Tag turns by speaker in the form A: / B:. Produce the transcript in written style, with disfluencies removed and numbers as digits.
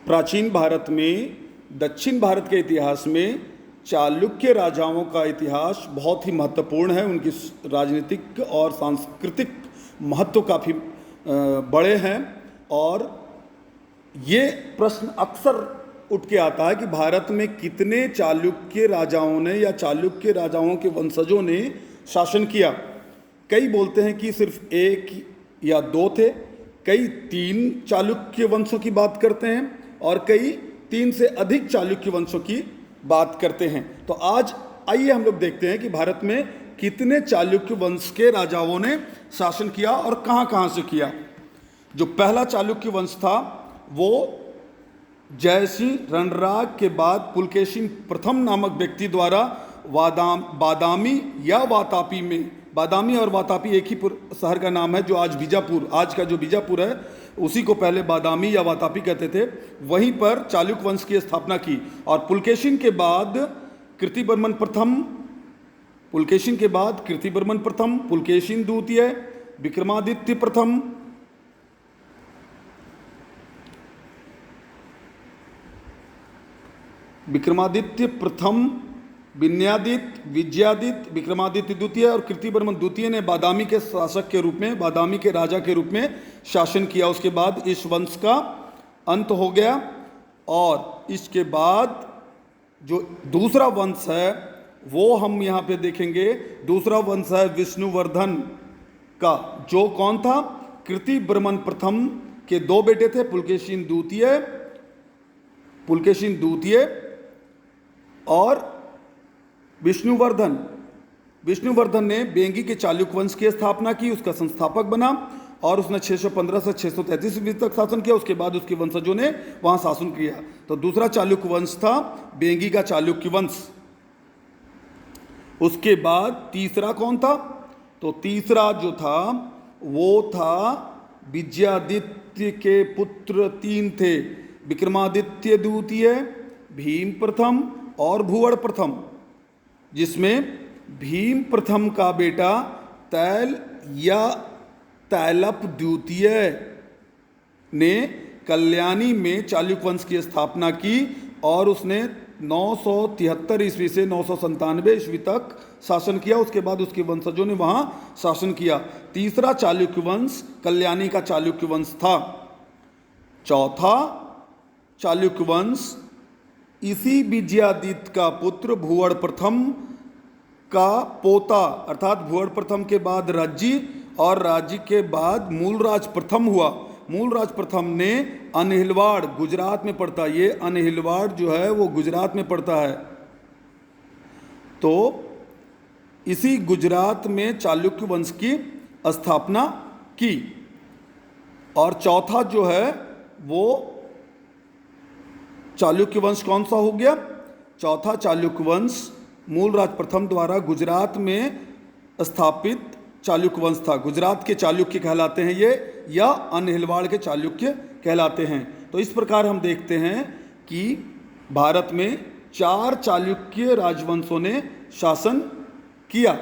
A: प्राचीन भारत में, दक्षिण भारत के इतिहास में चालुक्य राजाओं का इतिहास बहुत ही महत्वपूर्ण है। उनकी राजनीतिक और सांस्कृतिक महत्व काफ़ी बड़े हैं। और ये प्रश्न अक्सर उठ के आता है कि भारत में कितने चालुक्य राजाओं ने या चालुक्य राजाओं के वंशजों ने शासन किया। कई बोलते हैं कि सिर्फ एक या दो थे, कई 3 चालुक्य वंशों की बात करते हैं और कई 3 से अधिक चालुक्य वंशों की बात करते हैं। तो आज आइए हम लोग देखते हैं कि भारत में कितने चालुक्य वंश के राजाओं ने शासन किया और कहाँ कहाँ से किया। जो पहला चालुक्य वंश था वो जयसिंह रणराग के बाद पुलकेशिन प्रथम नामक व्यक्ति द्वारा बादामी या वातापी में, बादामी और वातापी एक ही शहर का नाम है, जो आज बीजापुर, आज का जो बीजापुर है उसी को पहले बादामी या वातापी कहते थे, वहीं पर चालुक्य वंश की स्थापना की। और पुलकेशिन के बाद कीर्तिवर्मन प्रथम, पुलकेशिन के बाद कीर्तिवर्मन प्रथम, पुलकेशिन द्वितीय, विक्रमादित्य प्रथम, विक्रमादित्य प्रथम, विनयादित्य, विजयादित्य, विक्रमादित्य द्वितीय और कीर्तिवर्मन द्वितीय ने बादामी के शासक के रूप में, बादामी के राजा के रूप में शासन किया। उसके बाद इस वंश का अंत हो गया। और इसके बाद जो दूसरा वंश है वो हम यहाँ पे देखेंगे। दूसरा वंश है विष्णुवर्धन का, जो कौन था? कीर्तिवर्मन प्रथम के 2 बेटे थे, पुलकेशिन द्वितीय और विष्णुवर्धन। विष्णुवर्धन ने बेंगी के चालुक्य वंश की स्थापना की, उसका संस्थापक बना और उसने 615 से 633 ईस्वी तक शासन किया। उसके बाद उसके वंशजों ने वहां शासन किया। तो दूसरा चालुक्य वंश था बेंगी का चालुक्य वंश। उसके बाद तीसरा कौन था? तो तीसरा जो था वो था विजयादित्य के पुत्र 3 थे, विक्रमादित्य द्वितीय, भीम प्रथम और भूवड़ प्रथम, जिसमें भीम प्रथम का बेटा तैल या तैलप द्वितीय ने कल्याणी में चालुक्य वंश की स्थापना की और उसने 973 ईस्वी से 997 ईस्वी तक शासन किया। उसके बाद उसके वंशजों ने वहां शासन किया। तीसरा चालुक्य वंश कल्याणी का चालुक्य वंश था। चौथा चालुक्य वंश इसी विजयादित्य का पुत्र भूवड़ प्रथम का पोता, अर्थात भूवड़ प्रथम के बाद राज्य और राज्य के बाद मूलराज प्रथम हुआ। मूलराज प्रथम ने अनहिलवाड़, गुजरात में पड़ता है, ये अनहिलवाड़ जो है वो गुजरात में पड़ता है। तो इसी गुजरात में चालुक्य वंश की स्थापना की। और चौथा जो है वो चालुक्य वंश कौन सा हो गया? चौथा चालुक्य वंश मूलराज प्रथम द्वारा गुजरात में स्थापित चालुक्य वंश था। गुजरात के चालुक्य कहलाते हैं ये, या अनहिलवाड़ के चालुक्य कहलाते हैं। तो इस प्रकार हम देखते हैं कि भारत में 4 चालुक्य राजवंशों ने शासन किया।